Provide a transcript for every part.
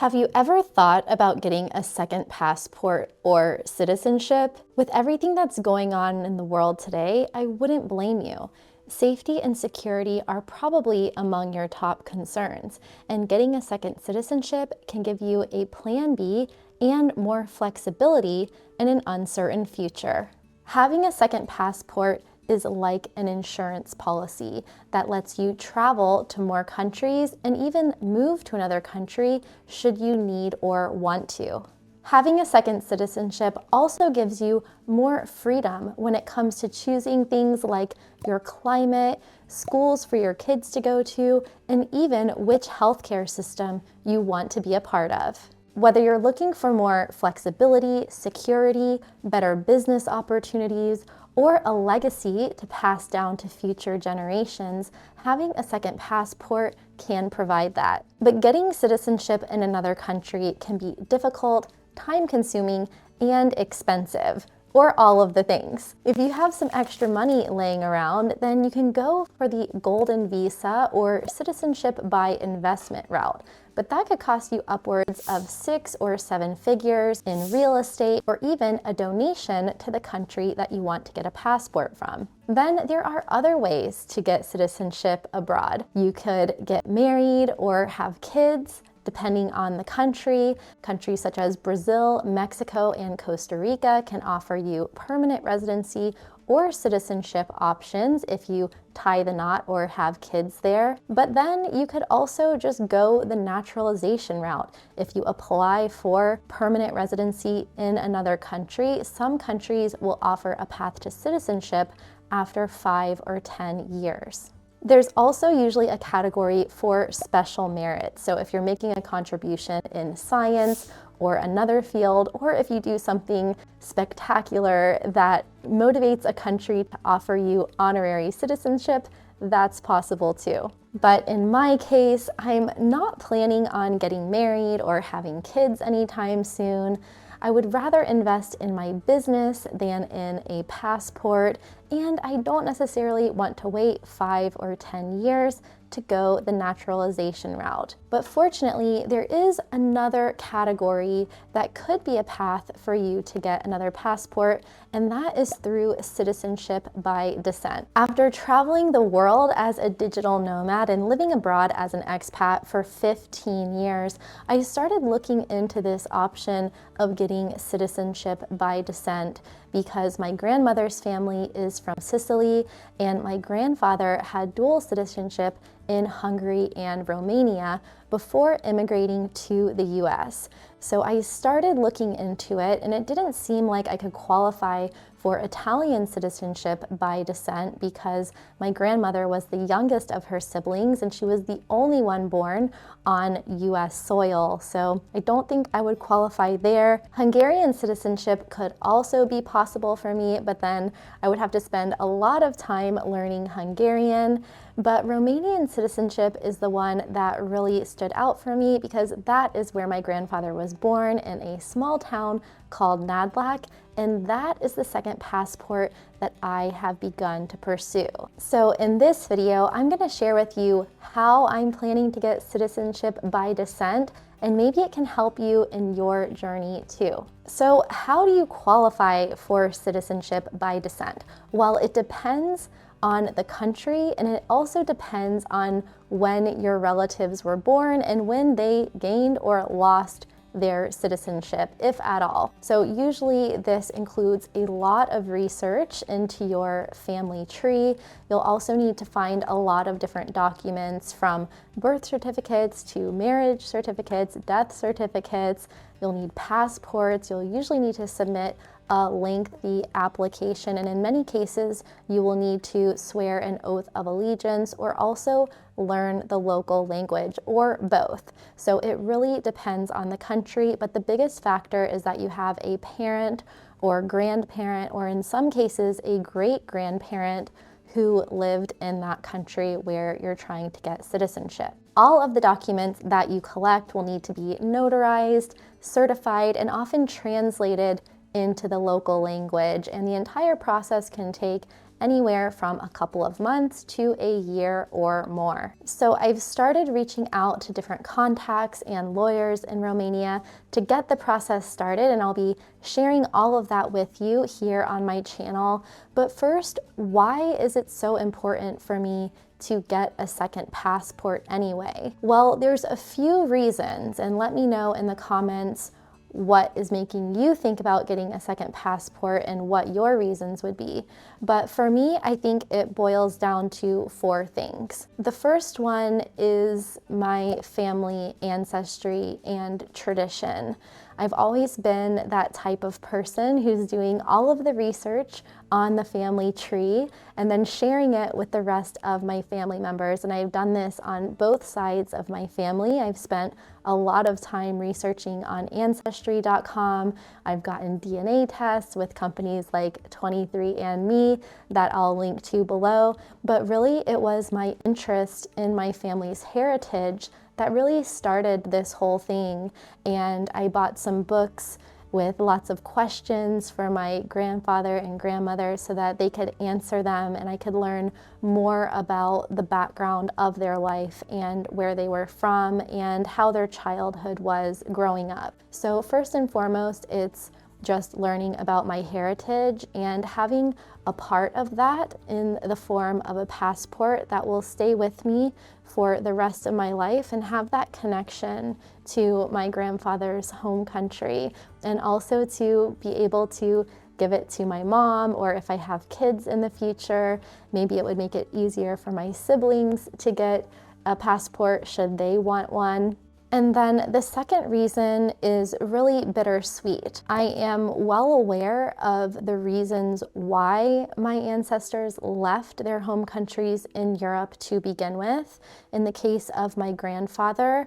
Have you ever thought about getting a second passport or citizenship? With everything that's going on in the world today, I wouldn't blame you. Safety and security are probably among your top concerns, and getting a second citizenship can give you a plan B and more flexibility in an uncertain future. Having a second passport is like an insurance policy that lets you travel to more countries and even move to another country should you need or want to. Having a second citizenship also gives you more freedom when it comes to choosing things like your climate, schools for your kids to go to, and even which healthcare system you want to be a part of. Whether you're looking for more flexibility, security, better business opportunities, or a legacy to pass down to future generations, having a second passport can provide that. But getting citizenship in another country can be difficult, time-consuming, and expensive, or all of the things. If you have some extra money laying around, then you can go for the golden visa or citizenship by investment route. But that could cost you upwards of 6 or 7 figures in real estate or even a donation to the country that you want to get a passport from. Then there are other ways to get citizenship abroad. You could get married or have kids, depending on the country. Countries such as Brazil, Mexico, and Costa Rica can offer you permanent residency or citizenship options if you tie the knot or have kids there. But then you could also just go the naturalization route. If you apply for permanent residency in another country, some countries will offer a path to citizenship after 5 or 10 years. There's also usually a category for special merit. So if you're making a contribution in science or another field, or if you do something spectacular that motivates a country to offer you honorary citizenship, that's possible too. But in my case, I'm not planning on getting married or having kids anytime soon. I would rather invest in my business than in a passport, and I don't necessarily want to wait 5 or 10 years to go the naturalization route. But fortunately, there is another category that could be a path for you to get another passport, and that is through citizenship by descent. After traveling the world as a digital nomad and living abroad as an expat for 15 years, I started looking into this option of getting citizenship by descent because my grandmother's family is from Sicily and my grandfather had dual citizenship in Hungary and Romania before immigrating to the US. So I started looking into it, and it didn't seem like I could qualify for Italian citizenship by descent because my grandmother was the youngest of her siblings and she was the only one born on US soil. So I don't think I would qualify there. Hungarian citizenship could also be possible for me, but then I would have to spend a lot of time learning Hungarian. But Romanian citizenship is the one that really stood out for me because that is where my grandfather was born, in a small town called Nădlac, and that is the second passport that I have begun to pursue. So in this video, I'm going to share with you how I'm planning to get citizenship by descent, and maybe it can help you in your journey too. So how do you qualify for citizenship by descent? Well, it depends on the country, and it also depends on when your relatives were born and when they gained or lost their citizenship, if at all. So usually this includes a lot of research into your family tree. You'll also need to find a lot of different documents, from birth certificates to marriage certificates, death certificates. You'll need passports. You'll usually need to submit a lengthy application, and in many cases you will need to swear an oath of allegiance or also learn the local language, or both. So it really depends on the country, but the biggest factor is that you have a parent or grandparent, or in some cases a great-grandparent who lived in that country where you're trying to get citizenship. All of the documents that you collect will need to be notarized, certified, and often translated into the local language, and the entire process can take anywhere from a couple of months to a year or more. So I've started reaching out to different contacts and lawyers in Romania to get the process started, and I'll be sharing all of that with you here on my channel. But first, why is it so important for me to get a second passport anyway? Well, there's a few reasons, and let me know in the comments what is making you think about getting a second passport and what your reasons would be. But for me, I think it boils down to 4 things. The first one is my family ancestry and tradition. I've always been that type of person who's doing all of the research on the family tree and then sharing it with the rest of my family members. And I've done this on both sides of my family. I've spent a lot of time researching on Ancestry.com. I've gotten DNA tests with companies like 23andMe that I'll link to below. But really, it was my interest in my family's heritage that really started this whole thing. And I bought some books with lots of questions for my grandfather and grandmother so that they could answer them and I could learn more about the background of their life and where they were from and how their childhood was growing up. So first and foremost, it's just learning about my heritage and having a part of that in the form of a passport that will stay with me for the rest of my life and have that connection to my grandfather's home country, and also to be able to give it to my mom, or if I have kids in the future, maybe it would make it easier for my siblings to get a passport should they want one. And then the second reason is really bittersweet. I am well aware of the reasons why my ancestors left their home countries in Europe to begin with. In the case of my grandfather,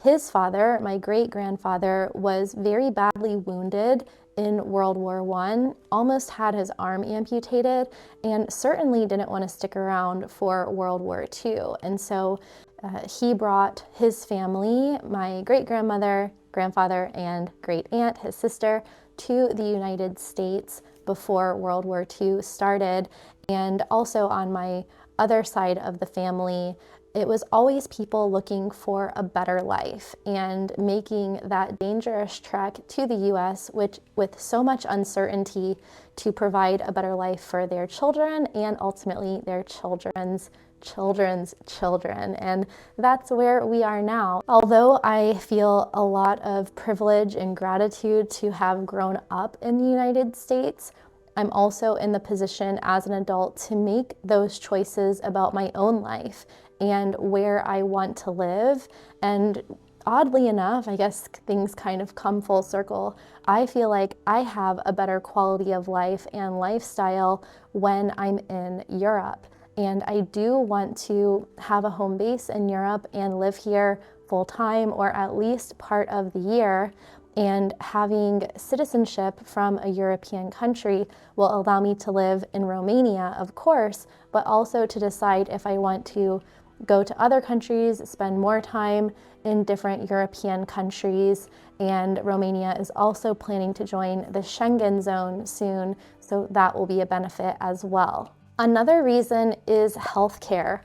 his father, my great-grandfather, was very badly wounded in World War I, almost had his arm amputated, and certainly didn't want to stick around for World War II. And so he brought his family, my great-grandmother, grandfather, and great-aunt, his sister, to the United States before World War II started. And also on my other side of the family, it was always people looking for a better life and making that dangerous trek to the US, which with so much uncertainty, to provide a better life for their children and ultimately their children's children. And that's where we are now. Although I feel a lot of privilege and gratitude to have grown up in the United States, I'm also in the position as an adult to make those choices about my own life and where I want to live. And oddly enough, I guess things kind of come full circle. I feel like I have a better quality of life and lifestyle when I'm in Europe. And I do want to have a home base in Europe and live here full time, or at least part of the year. And having citizenship from a European country will allow me to live in Romania, of course, but also to decide if I want to go to other countries, spend more time in different European countries. And Romania is also planning to join the Schengen zone soon, so that will be a benefit as well. Another reason is healthcare.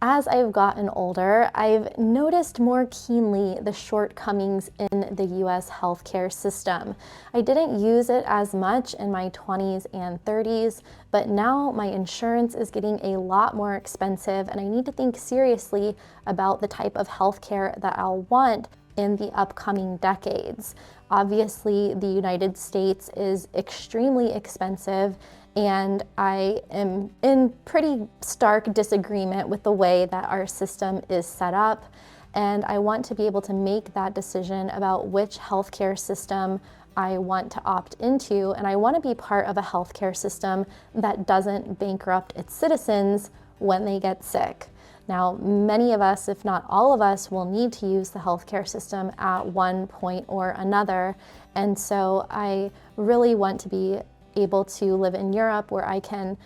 As I've gotten older, I've noticed more keenly the shortcomings in the US healthcare system. I didn't use it as much in my 20s and 30s, but now my insurance is getting a lot more expensive, and I need to think seriously about the type of healthcare that I'll want in the upcoming decades. Obviously, the United States is extremely expensive, and I am in pretty stark disagreement with the way that our system is set up. And I want to be able to make that decision about which healthcare system I want to opt into. And I want to be part of a healthcare system that doesn't bankrupt its citizens when they get sick. Now, many of us, if not all of us, will need to use the healthcare system at one point or another. And so I really want to be able to live in Europe, where I can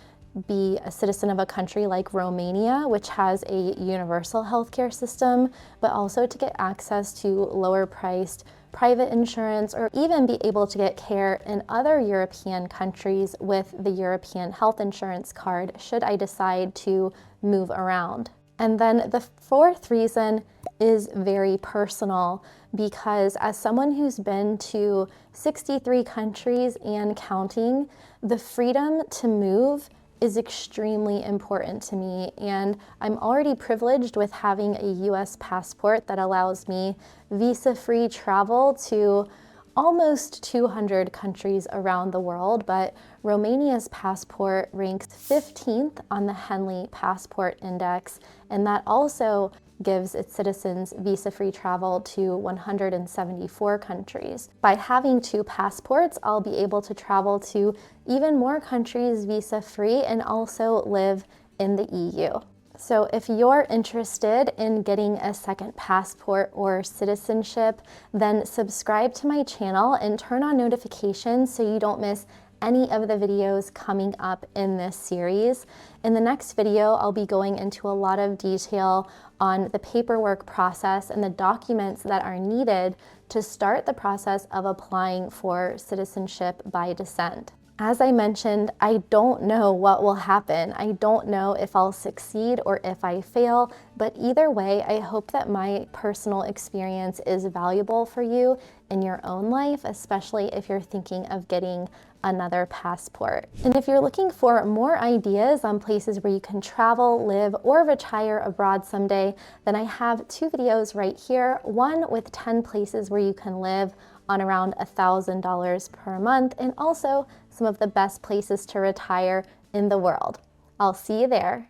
be a citizen of a country like Romania, which has a universal healthcare system, but also to get access to lower priced private insurance, or even be able to get care in other European countries with the European health insurance card should I decide to move around. And then the fourth reason is very personal, because as someone who's been to 63 countries and counting, the freedom to move is extremely important to me, and I'm already privileged with having a US passport that allows me visa-free travel to almost 200 countries around the world, but Romania's passport ranks 15th on the Henley Passport Index, and that also gives its citizens visa-free travel to 174 countries. By having 2 passports, I'll be able to travel to even more countries visa-free and also live in the EU. So if you're interested in getting a second passport or citizenship, then subscribe to my channel and turn on notifications so you don't miss any of the videos coming up in this series. In the next video, I'll be going into a lot of detail on the paperwork process and the documents that are needed to start the process of applying for citizenship by descent. As I mentioned, I don't know what will happen. I don't know if I'll succeed or if I fail, but either way, I hope that my personal experience is valuable for you in your own life, especially if you're thinking of getting another passport. And if you're looking for more ideas on places where you can travel, live, or retire abroad someday, then I have 2 videos right here. One with 10 places where you can live on around $1,000 per month, and also some of the best places to retire in the world. I'll see you there.